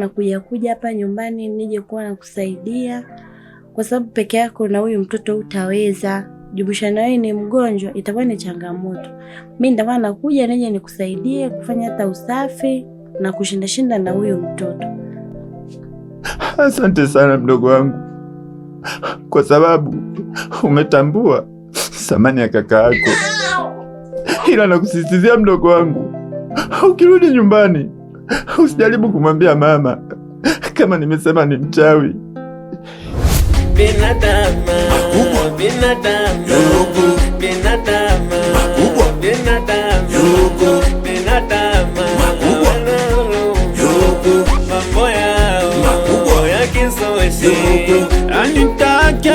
nakuja hapa nyumbani nije kuwa nakusaidia, kwa sababu peke yako na huyu mtoto utaweza. Jumuisha na wewe ni mgonjwa, itakuwa ni changamoto. Mimi ndio nakuja nije nikusaidie kufanya hata usafi na kushinda na huyu mtoto. Asante sana mdogo wangu, kwa sababu umetambua thamani ya kaka yako. Ila nakusisitizia mdogo wangu, ukirudi nyumbani usijaribu kumwambia mama kama nimesema ni mchawi. Binadamu, binadamu, binadamu, binadamu, binadamu, mambo yao ya kisoshi. Anitaki,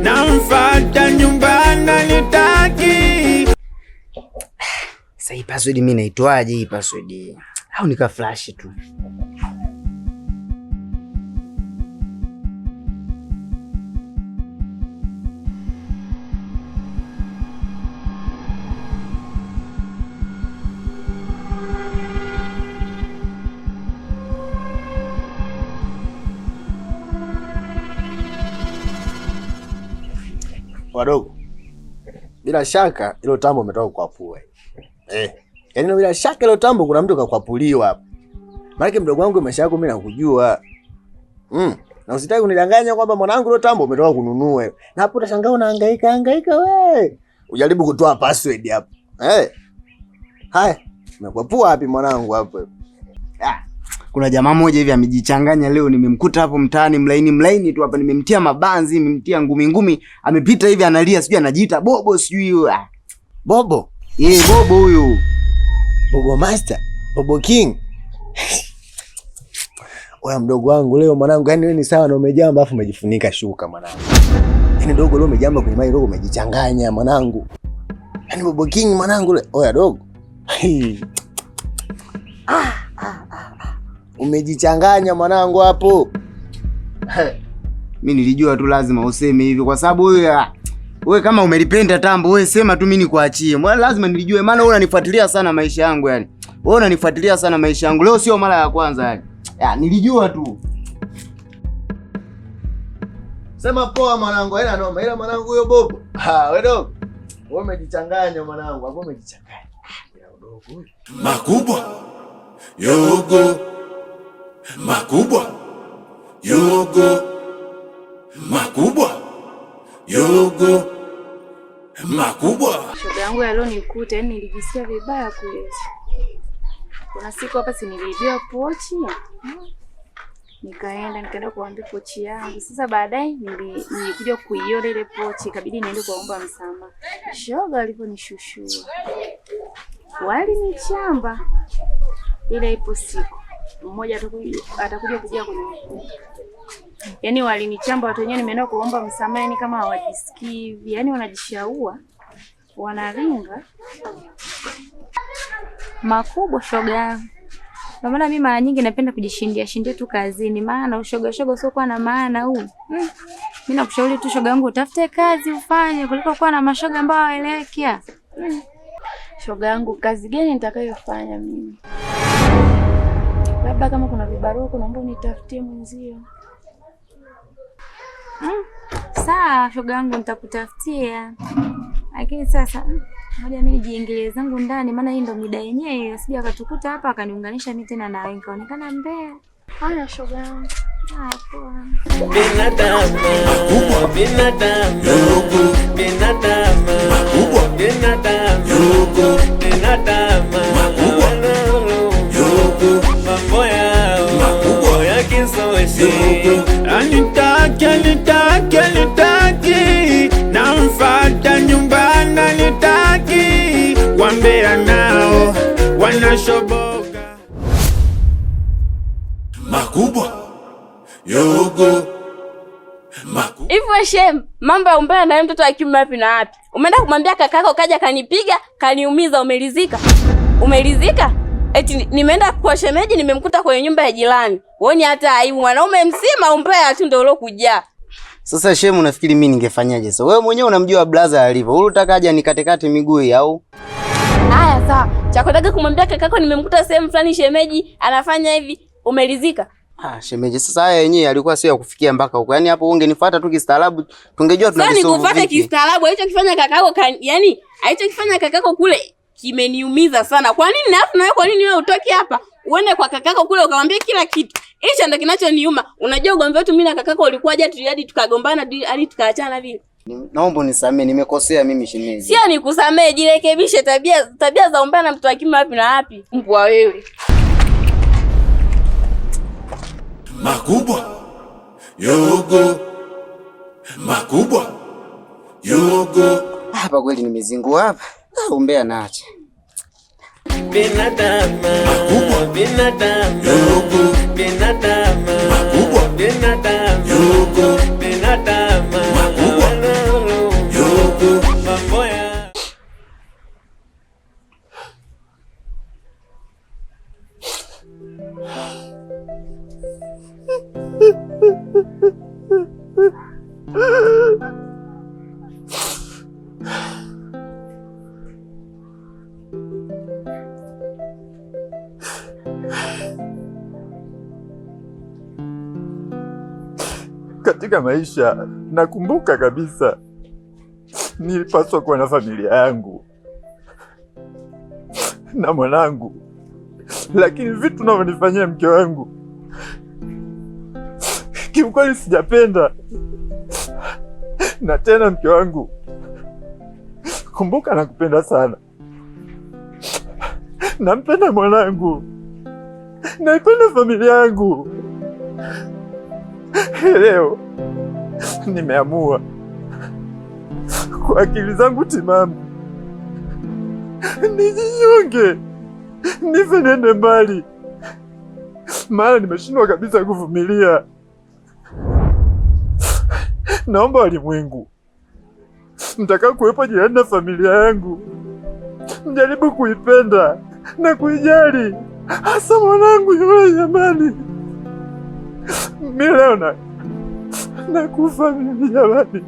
namfuata nyumbani anitaki. Sasa hii password mimi naitoaje hii password? Au nika flash tu? Wadogo, bila shaka ilo tambo umetoka kukwapua. Yaani bila shaka ilo tambo kuna mtu kakwapuliwa hapa. Maana mdogo wangu maisha yako mimi nakujua. Na usitaki kunidanganya kwamba mwanangu ilo tambo umetoka kununua. Na hapo utashangaa unahangaika wewe. Ujaribu kutoa password hapo. Haya, umekwapua wapi mwanangu hapo? Kuna jamaa mmoja hivi amejichanganya leo, nimemkuta hapo mtaani mlaini tu hapa, nimemtia mabanzi, nimemtia ngumi, amepita hivi analia, sijui anajiita Bobo sijui. Bobo? Bobo huyo. Bobo Master, Bobo King. Oya mdogo wangu leo mwanangu, yani wewe ni sawa na umejamba afu umejifunika shuka mwanangu. Yaani dogo leo umejamba kwenye maji, dogo umejichanganya mwanangu. Yaani Bobo King mwanangu leo. Oya dogo. Umejichanganya mwanangu hapo. Mimi nilijua tu lazima useme hivi kwa sababu wewe kama umelipenda tambo wewe sema tu mimi nikuachie. Mbona lazima nilijue, maana wewe unanifuatilia sana maisha yangu yani. Wewe unanifuatilia sana maisha yangu. Leo sio mara ya kwanza yani. Nilijua tu. Sema poa mwanangu, haina noma. Ila mwanangu huyo Bobo. Wewe dogo. Wewe umejichanganya mwanangu, hapo umejichanganya. Dogo. Makubwa. Yogo. Makubwa. Yogo. Makubwa. Yogo. Makubwa. Shoga yangu yalonikuta, yani nilijisikia vibaya kweli. Kuna siku hapa si niliibiwa pochi. Nikaenda kuambia pochi yangu. Sasa baadaye nilikuja kuiona ile pochi, ikabidi niende kuomba msamaha. Shoga aliponishushua. Walinichamba. Ile ipo siku mmoja atakuja kujia kwenye mkuu. Yaani walinichamba watu wenyewe, nimeenda kuomba msamaha, yani kama hawajisikii, yani wanajishaua, wanaringa. Makubwa shoga yangu. Kwa maana mimi mara nyingi napenda kujishindia tu kazini, maana ushoga sio kwa na maana huu. Mimi nakushauri tu shoga yangu utafute kazi ufanye kuliko kuwa na mashoga ambao hawaeleweki. Shoga yangu, kazi gani nitakayofanya mimi? Labda kama kuna vibarua naomba unitafutie mwenzio. Sawa shoga yangu, nitakutafutia. Lakini sasa ngoja mimi nijiingilie zangu ndani, maana hii ndo mida yenyewe, asije akatukuta hapa akaniunganisha mimi tena na wewe nikaonekana mbea. Haya shoga yangu. Poa. Binadamu, binadamu, binadamu, binadamu, binadamu, mambo yao ya kisoshi. Anitaki, namfuata nyumbani anitaki. Wambea nao wanashoboka. Makubwa. Yogo. Hivyo shem, mambo ya umbea na mtoto wa kiume wapi na wapi? Umeenda kumwambia kakako kaja kanipiga, kaniumiza, umelizika? Umelizika? Eti nimeenda kwa shemeji nimemkuta kwenye nyumba ya jirani. Uone hata aibu, mwanaume msima umbea tu ndio ulokuja. Sasa shemu, unafikiri mimi ningefanyaje? Sasa wewe mwenyewe unamjua brother alivyo. Unataka aje nikatekate miguu au? Haya sawa. Chakotaka kumwambia kakako nimemkuta sehemu fulani shemeji anafanya hivi. Umelizika? Shemeji, sasa haya yenyewe alikuwa sio ya kufikia mpaka huko. Yaani hapo ungenifuata tu kistaarabu, tungejua tunalisolve. Sasa nikufuate kistaarabu, alichokifanya kakako yaani alichokifanya kakako kule kimeniumiza sana. Kwa nini alafu na wewe kwa nini wewe utoki hapa? Uende kwa kakako kule ukamwambia kila kitu. Hicho ndio kinachoniuma. Unajua ugomvi wetu mimi na kakako ulikuwa hadi tukagombana hadi tukaachana vile. Naomba unisamee, nimekosea mimi shemeji. Sio nikusamee, jirekebishe tabia za umbea na mtu wa kiume wapi na wapi? Mbwa wewe. Makubwa yogo, makubwa yogo. Hapa kweli nimezingua hapa. Umbea naacha. Binadamu makubwa, binadamu yogo, binadamu makubwa, binadamu yogo, binadamu makubwa yogo, mambo ya Katika maisha nakumbuka kabisa nilipaswa kuwa na familia yangu na mwanangu, lakini vitu navyonifanyia mke wangu kiukweli sijapenda. Na tena mke wangu, kumbuka nakupenda sana, nampenda mwanangu, naipenda familia yangu. Leo nimeamua kwa akili zangu timamu nijinyonge, nife niende mbali, maana nimeshindwa kabisa kuvumilia. Naomba walimwengu mtakao kuwepo jirani na familia yangu mjaribu kuipenda na kuijali, hasa mwanangu yule jamani. Mimi leo nakufa mimi jamani.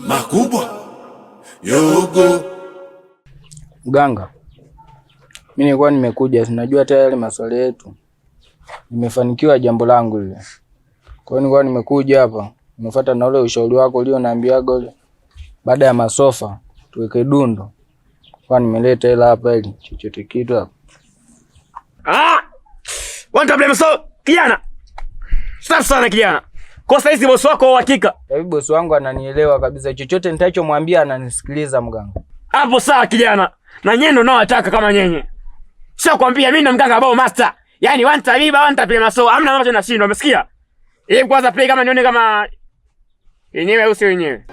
makubwa yogo. Mganga, mimi nilikuwa nimekuja, sinajua hata yale maswali yetu. Nimefanikiwa jambo langu lile. Kwa hiyo nilikuwa nimekuja hapa, nimefuata na ule ushauri wako ulioniambiaga ule. Baada ya masofa tuweke dundo. Kwa nimeleta hela hapa ili chochote kitu hapa. Wanta blame so kijana. Safi sana kijana. Kosa hizi bosi wako wa hakika. Hivi bosi wangu ananielewa kabisa, chochote nitachomwambia ananisikiliza mganga. Hapo sawa kijana. Na nyendo nao ataka kama nyenye. Sio kwambia mimi ndo mganga bao master. Yaani wanta biba wanta play maso. Hamna mama tunashindwa, umesikia? Hebu kwanza play kama nione kama yenyewe au sio yenyewe.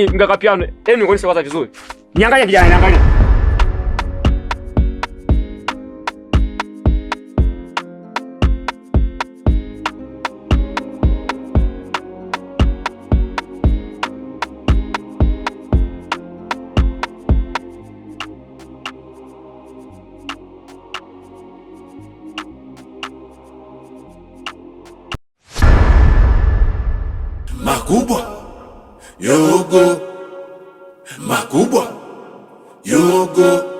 Mganga piano, hebu nikuonyeshe kwanza vizuri. Niangalie kijana, niangalie. Makubwa yogo, makubwa yogo.